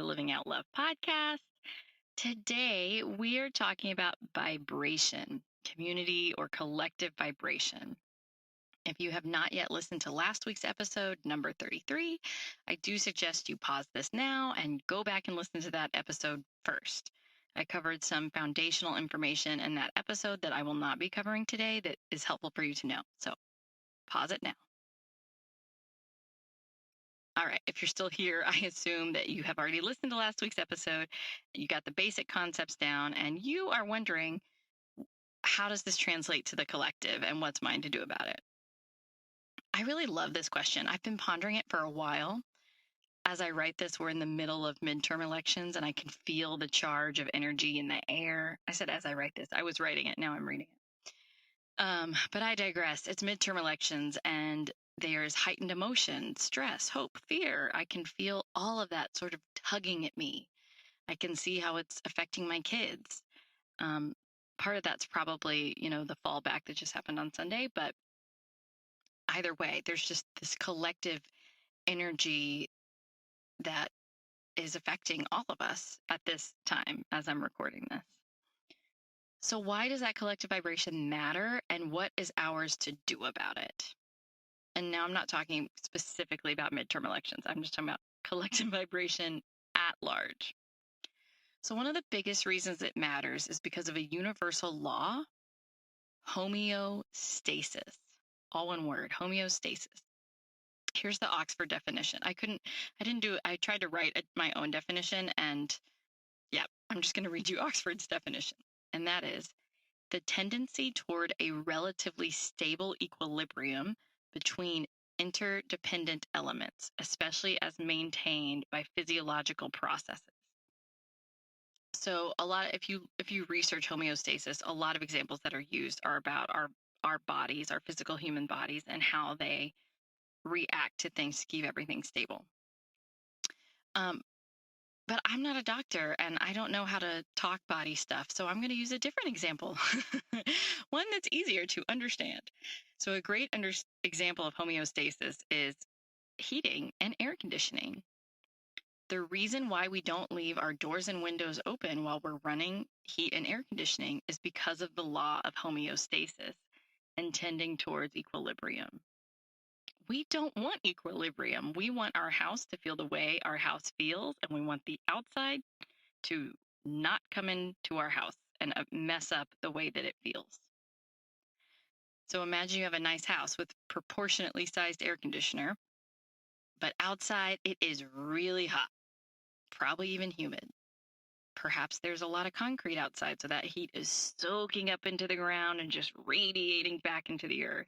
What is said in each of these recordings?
Living Out Love podcast. Today, we are talking about vibration, community or collective vibration. If you have not yet listened to last week's episode, number 33, I do suggest you pause this now and go back and listen to that episode first. I covered some foundational information in that episode that I will not be covering today that is helpful for you to know. So pause it now. All right, if you're still here, I assume that you have already listened to last week's episode, you got the basic concepts down, and you are wondering, how does this translate to the collective and what's mine to do about it? I really love this question. I've been pondering it for a while. As I write this, we're in the middle of midterm elections, and I can feel the charge of energy in the air. I said, as I write this, I was writing it. Now I'm reading it. But I digress. It's midterm elections, and there's heightened emotion, stress, hope, fear. I can feel all of that sort of tugging at me. I can see how it's affecting my kids. Part of that's probably, the fallback that just happened on Sunday. But either way, there's just this collective energy that is affecting all of us at this time as I'm recording this. So why does that collective vibration matter, and what is ours to do about it? And now I'm not talking specifically about midterm elections. I'm just talking about collective vibration at large. So one of the biggest reasons it matters is because of a universal law, homeostasis. All one word, homeostasis. Here's the Oxford definition. I tried to write my own definition, and I'm just going to read you Oxford's definition. And that is the tendency toward a relatively stable equilibrium between interdependent elements, especially as maintained by physiological processes. So if you research homeostasis, a lot of examples that are used are about our bodies, our physical human bodies, and how they react to things to keep everything stable. But I'm not a doctor, and I don't know how to talk body stuff, so I'm going to use a different example, one that's easier to understand. So a great example of homeostasis is heating and air conditioning. The reason why we don't leave our doors and windows open while we're running heat and air conditioning is because of the law of homeostasis and tending towards equilibrium. We don't want equilibrium. We want our house to feel the way our house feels, and we want the outside to not come into our house and mess up the way that it feels. So imagine you have a nice house with proportionately sized air conditioner, but outside it is really hot, probably even humid. Perhaps there's a lot of concrete outside, so that heat is soaking up into the ground and just radiating back into the earth.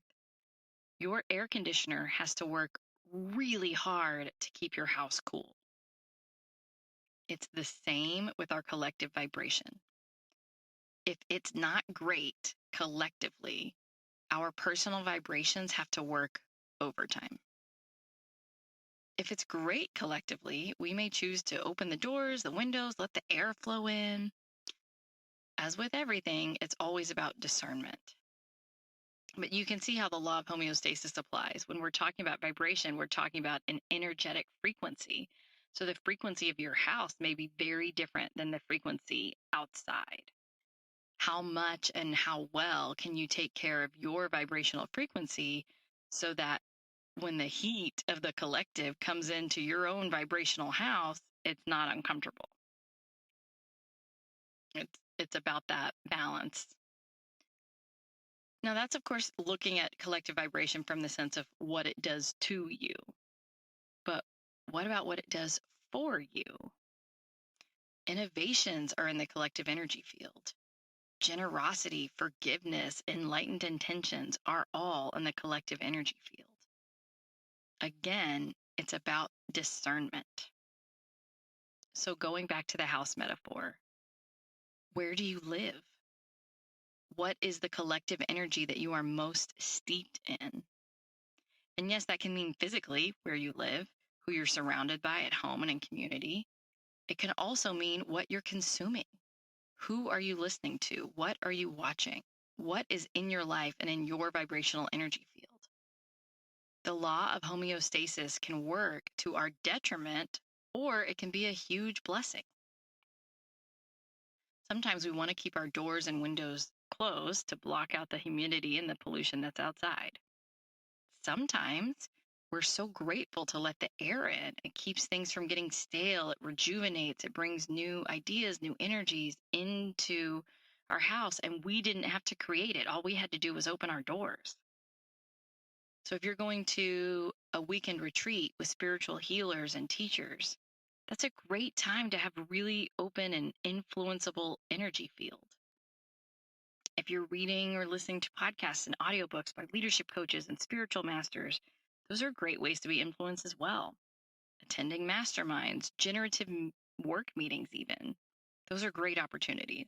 Your air conditioner has to work really hard to keep your house cool. It's the same with our collective vibration. If it's not great collectively, our personal vibrations have to work overtime. If it's great collectively, we may choose to open the doors, the windows, let the air flow in. As with everything, it's always about discernment. But you can see how the law of homeostasis applies. When we're talking about vibration, we're talking about an energetic frequency. So the frequency of your house may be very different than the frequency outside. How much and how well can you take care of your vibrational frequency so that when the heat of the collective comes into your own vibrational house, it's not uncomfortable? It's about that balance. Now, that's, of course, looking at collective vibration from the sense of what it does to you. But what about what it does for you? Innovations are in the collective energy field. Generosity, forgiveness, enlightened intentions are all in the collective energy field. Again, it's about discernment. So going back to the house metaphor, where do you live? What is the collective energy that you are most steeped in? And yes, that can mean physically where you live, who you're surrounded by at home and in community. It can also mean what you're consuming. Who are you listening to? What are you watching? What is in your life and in your vibrational energy field? The law of homeostasis can work to our detriment or it can be a huge blessing. Sometimes we want to keep our doors and windows closed to block out the humidity and the pollution that's outside. Sometimes we're so grateful to let the air in. It keeps things from getting stale. It rejuvenates. It brings new ideas, new energies into our house. And we didn't have to create it. All we had to do was open our doors. So if you're going to a weekend retreat with spiritual healers and teachers, that's a great time to have a really open and influenceable energy field. If you're reading or listening to podcasts and audiobooks by leadership coaches and spiritual masters, those are great ways to be influenced as well. Attending masterminds, generative work meetings, even. Those are great opportunities.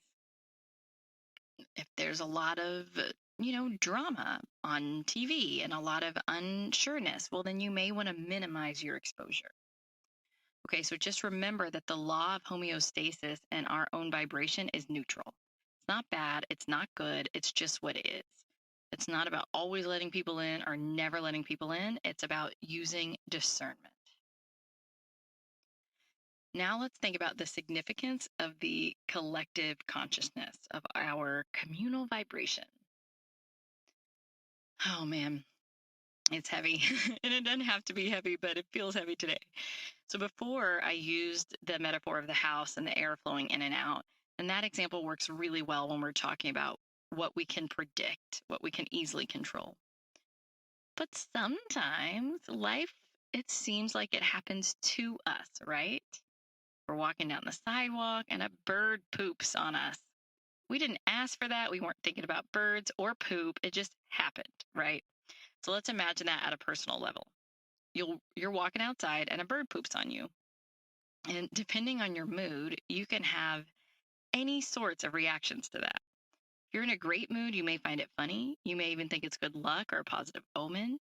If there's a lot of, drama on TV and a lot of unsureness, well, then you may want to minimize your exposure. Okay, so just remember that the law of homeostasis and our own vibration is neutral. It's not bad. It's not good. It's just what it is. It's not about always letting people in or never letting people in. It's about using discernment. Now let's think about the significance of the collective consciousness of our communal vibration. Oh man, it's heavy. And it doesn't have to be heavy, but it feels heavy today. So before I used the metaphor of the house and the air flowing in and out. And that example works really well when we're talking about what we can predict, what we can easily control. But sometimes life, it seems like it happens to us, right? We're walking down the sidewalk and a bird poops on us. We didn't ask for that. We weren't thinking about birds or poop. It just happened, right? So let's imagine that at a personal level. You're walking outside and a bird poops on you. And depending on your mood, you can have any sorts of reactions to that. If you're in a great mood, you may find it funny. You may even think it's good luck or a positive omen.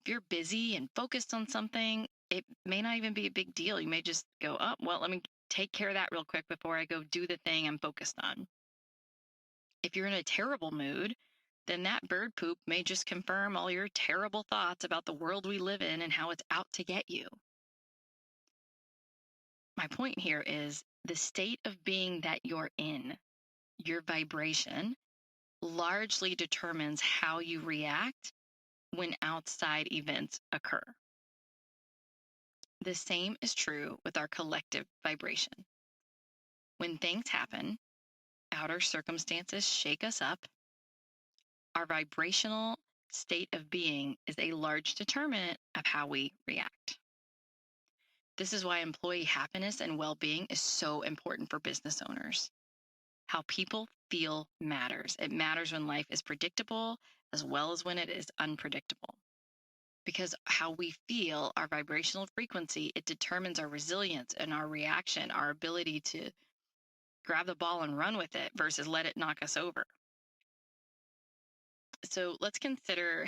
If you're busy and focused on something, it may not even be a big deal. You may just go, oh, well, let me take care of that real quick before I go do the thing I'm focused on. If you're in a terrible mood, then that bird poop may just confirm all your terrible thoughts about the world we live in and how it's out to get you. My point here is the state of being that you're in, your vibration, largely determines how you react when outside events occur. The same is true with our collective vibration. When things happen, outer circumstances shake us up, our vibrational state of being is a large determinant of how we react. This is why employee happiness and well-being is so important for business owners. How people feel matters. It matters when life is predictable as well as when it is unpredictable. Because how we feel, our vibrational frequency, it determines our resilience and our reaction, our ability to grab the ball and run with it versus let it knock us over. So let's consider,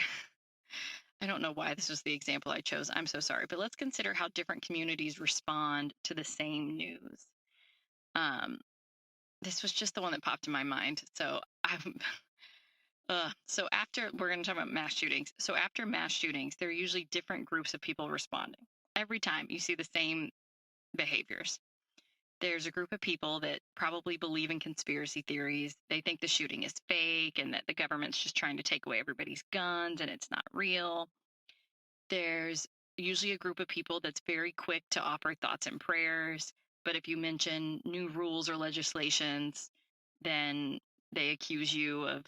I don't know why this was the example I chose. I'm so sorry, but let's consider how different communities respond to the same news. This was just the one that popped in my mind. So after we're going to talk about mass shootings. So after mass shootings, there are usually different groups of people responding. Every time you see the same behaviors. There's a group of people that probably believe in conspiracy theories. They think the shooting is fake and that the government's just trying to take away everybody's guns and it's not real. There's usually a group of people that's very quick to offer thoughts and prayers. But if you mention new rules or legislations, then they accuse you of,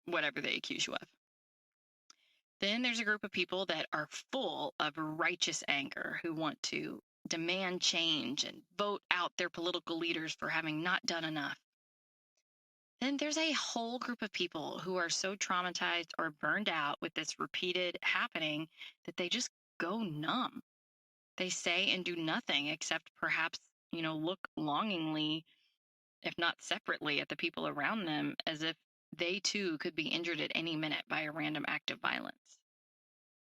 whatever they accuse you of. Then there's a group of people that are full of righteous anger who want to demand change and vote out their political leaders for having not done enough. Then there's a whole group of people who are so traumatized or burned out with this repeated happening that they just go numb. They say and do nothing except perhaps, look longingly, if not separately, at the people around them as if they too could be injured at any minute by a random act of violence.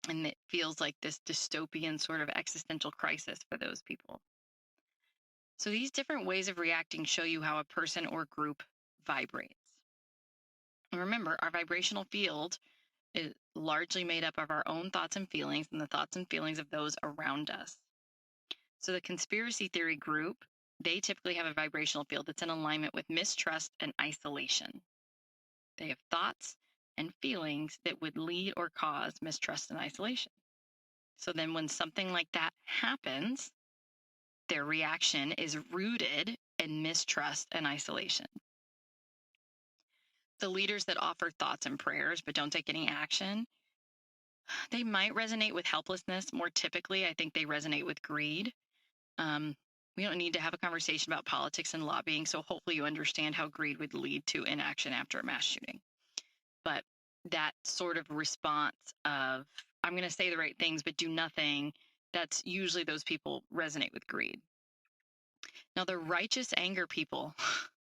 And it feels like this dystopian sort of existential crisis for those people. So these different ways of reacting show you how a person or group vibrates. And remember, our vibrational field is largely made up of our own thoughts and feelings and the thoughts and feelings of those around us. So the conspiracy theory group, they typically have a vibrational field that's in alignment with mistrust and isolation. They have thoughts and feelings that would lead or cause mistrust and isolation. So then when something like that happens, their reaction is rooted in mistrust and isolation. The leaders that offer thoughts and prayers but don't take any action, they might resonate with helplessness. More typically, I think they resonate with greed. We don't need to have a conversation about politics and lobbying, so hopefully you understand how greed would lead to inaction after a mass shooting. But that sort of response of, I'm going to say the right things but do nothing, that's usually those people resonate with greed. Now, the righteous anger people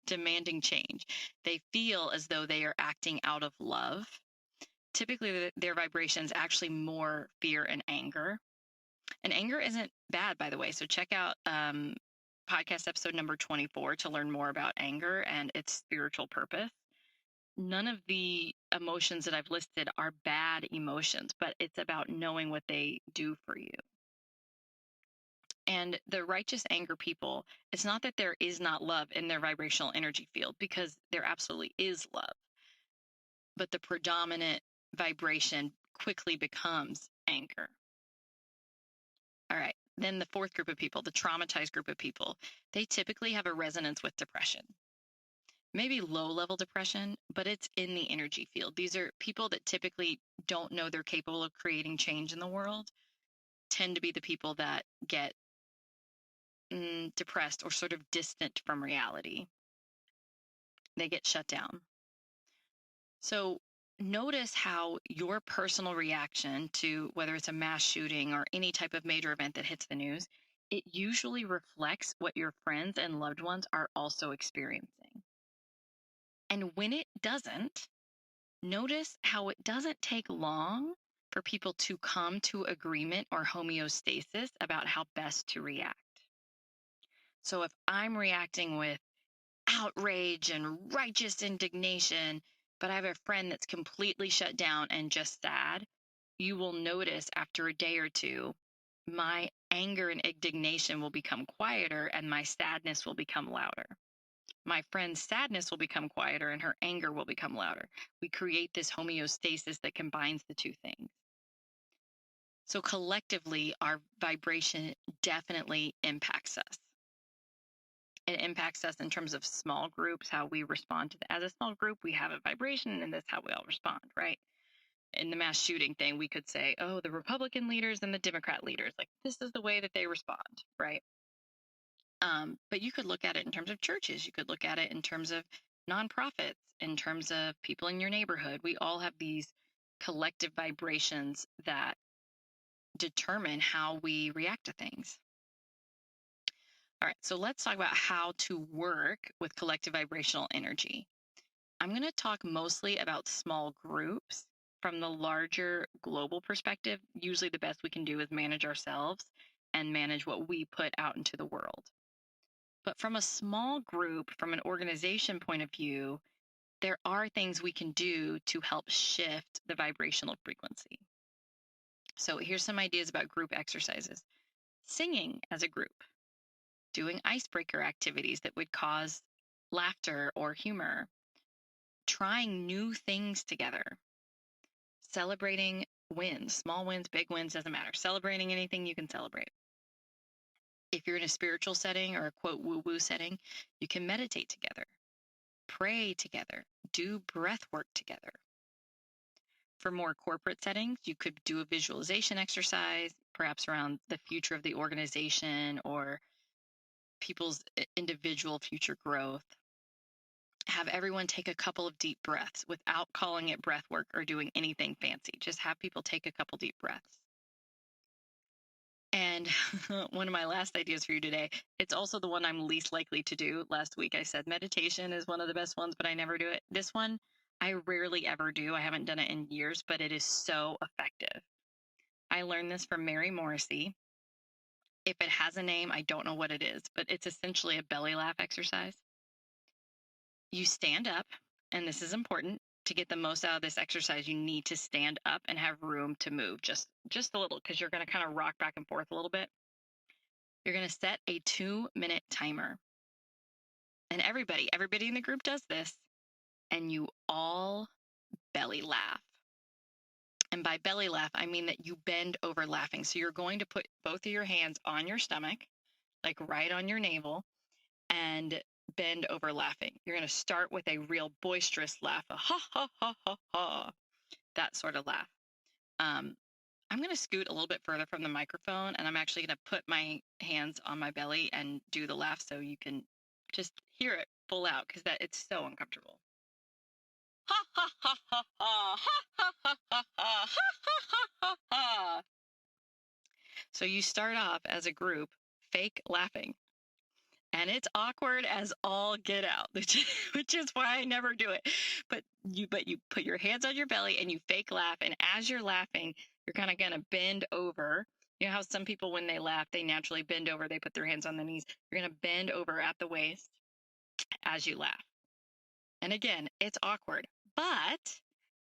demanding change, they feel as though they are acting out of love. Typically, their vibrations actually more fear and anger. And anger isn't bad, by the way. So check out podcast episode number 24 to learn more about anger and its spiritual purpose. None of the emotions that I've listed are bad emotions, but it's about knowing what they do for you. And the righteous anger people, it's not that there is not love in their vibrational energy field, because there absolutely is love. But the predominant vibration quickly becomes anger. All right. Then the fourth group of people, the traumatized group of people, they typically have a resonance with depression. Maybe low-level depression, but it's in the energy field. These are people that typically don't know they're capable of creating change in the world, tend to be the people that get depressed or sort of distant from reality. They get shut down. So notice how your personal reaction to whether it's a mass shooting or any type of major event that hits the news, it usually reflects what your friends and loved ones are also experiencing. And when it doesn't, notice how it doesn't take long for people to come to agreement or homeostasis about how best to react. So if I'm reacting with outrage and righteous indignation, but I have a friend that's completely shut down and just sad, you will notice after a day or two, my anger and indignation will become quieter and my sadness will become louder. My friend's sadness will become quieter and her anger will become louder. We create this homeostasis that combines the two things. So collectively, our vibration definitely impacts us. It impacts us in terms of small groups, how we respond to as a small group, we have a vibration and that's how we all respond, right? In the mass shooting thing, we could say, oh, the Republican leaders and the Democrat leaders, like this is the way that they respond, right? But you could look at it in terms of churches. You could look at it in terms of nonprofits, in terms of people in your neighborhood. We all have these collective vibrations that determine how we react to things. All right, so let's talk about how to work with collective vibrational energy. I'm going to talk mostly about small groups. From the larger global perspective, usually the best we can do is manage ourselves and manage what we put out into the world. But from a small group, from an organization point of view, there are things we can do to help shift the vibrational frequency. So here's some ideas about group exercises. Singing as a group, doing icebreaker activities that would cause laughter or humor, trying new things together, celebrating wins, small wins, big wins, doesn't matter. Celebrating anything you can celebrate. If you're in a spiritual setting or a quote woo-woo setting, you can meditate together, pray together, do breath work together. For more corporate settings, you could do a visualization exercise, perhaps around the future of the organization or people's individual future growth. Have everyone take a couple of deep breaths without calling it breath work or doing anything fancy. Just have people take a couple deep breaths. And one of my last ideas for you today, it's also the one I'm least likely to do. Last week I said meditation is one of the best ones, but I never do it. This one, I rarely ever do. I haven't done it in years, but it is so effective. I learned this from Mary Morrissey. If it has a name, I don't know what it is, but it's essentially a belly laugh exercise. You stand up, and this is important, to get the most out of this exercise, you need to stand up and have room to move just a little, because you're going to kind of rock back and forth a little bit. You're going to set a 2-minute timer. And everybody in the group does this, and you all belly laugh. And by belly laugh, I mean that you bend over laughing. So you're going to put both of your hands on your stomach, like right on your navel, and bend over laughing. You're going to start with a real boisterous laugh, a ha, ha, ha, ha, ha, that sort of laugh. I'm going to scoot a little bit further from the microphone, and I'm actually going to put my hands on my belly and do the laugh so you can just hear it full out, because it's so uncomfortable. Ha, ha, ha, ha, ha, ha, ha, ha, ha, ha, ha, ha, ha. So you start off as a group fake laughing. And it's awkward as all get out, which is why I never do it. But you put your hands on your belly and you fake laugh. And as you're laughing, you're kind of going to bend over. You know how some people, when they laugh, they naturally bend over. They put their hands on their knees. You're going to bend over at the waist as you laugh. And again, it's awkward, but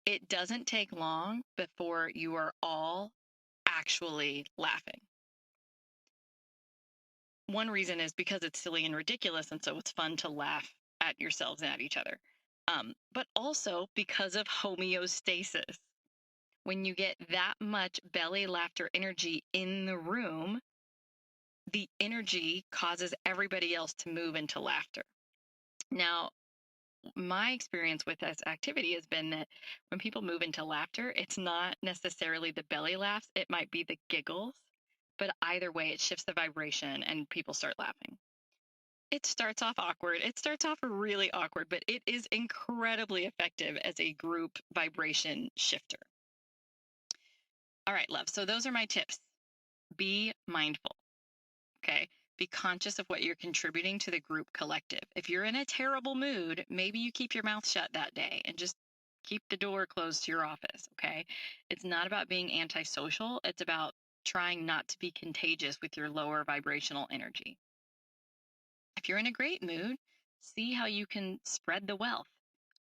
it doesn't take long before you are all actually laughing. One reason is because it's silly and ridiculous, and so it's fun to laugh at yourselves and at each other. But also because of homeostasis. When you get that much belly laughter energy in the room, the energy causes everybody else to move into laughter. Now, my experience with this activity has been that when people move into laughter, it's not necessarily the belly laughs, it might be the giggles. But either way, it shifts the vibration and people start laughing. It starts off awkward. It starts off really awkward, but it is incredibly effective as a group vibration shifter. All right, love. So those are my tips. Be mindful. Okay. Be conscious of what you're contributing to the group collective. If you're in a terrible mood, maybe you keep your mouth shut that day and just keep the door closed to your office. Okay. It's not about being antisocial. It's about trying not to be contagious with your lower vibrational energy. If you're in a great mood, see how you can spread the wealth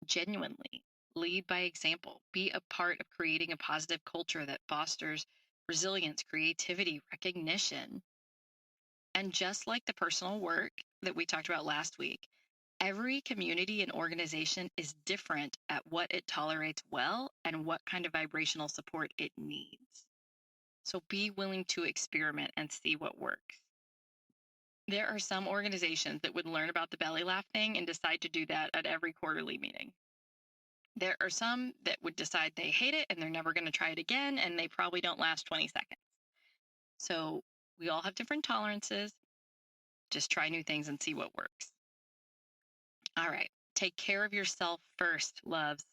genuinely. Lead by example. Be a part of creating a positive culture that fosters resilience, creativity, recognition. And just like the personal work that we talked about last week, every community and organization is different at what it tolerates well and what kind of vibrational support it needs. So be willing to experiment and see what works. There are some organizations that would learn about the belly laugh thing and decide to do that at every quarterly meeting. There are some that would decide they hate it and they're never going to try it again, and they probably don't last 20 seconds. So we all have different tolerances. Just try new things and see what works. All right. Take care of yourself first, loves.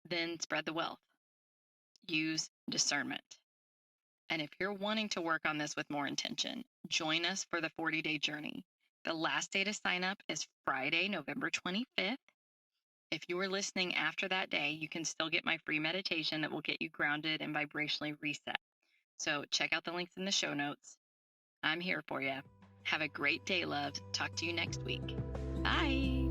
Then spread the wealth. Use discernment. And if you're wanting to work on this with more intention, join us for the 40-day journey. The last day to sign up is Friday, November 25th. If you are listening after that day, you can still get my free meditation that will get you grounded and vibrationally reset. So check out the links in the show notes. I'm here for you. Have a great day, loves. Talk to you next week. Bye.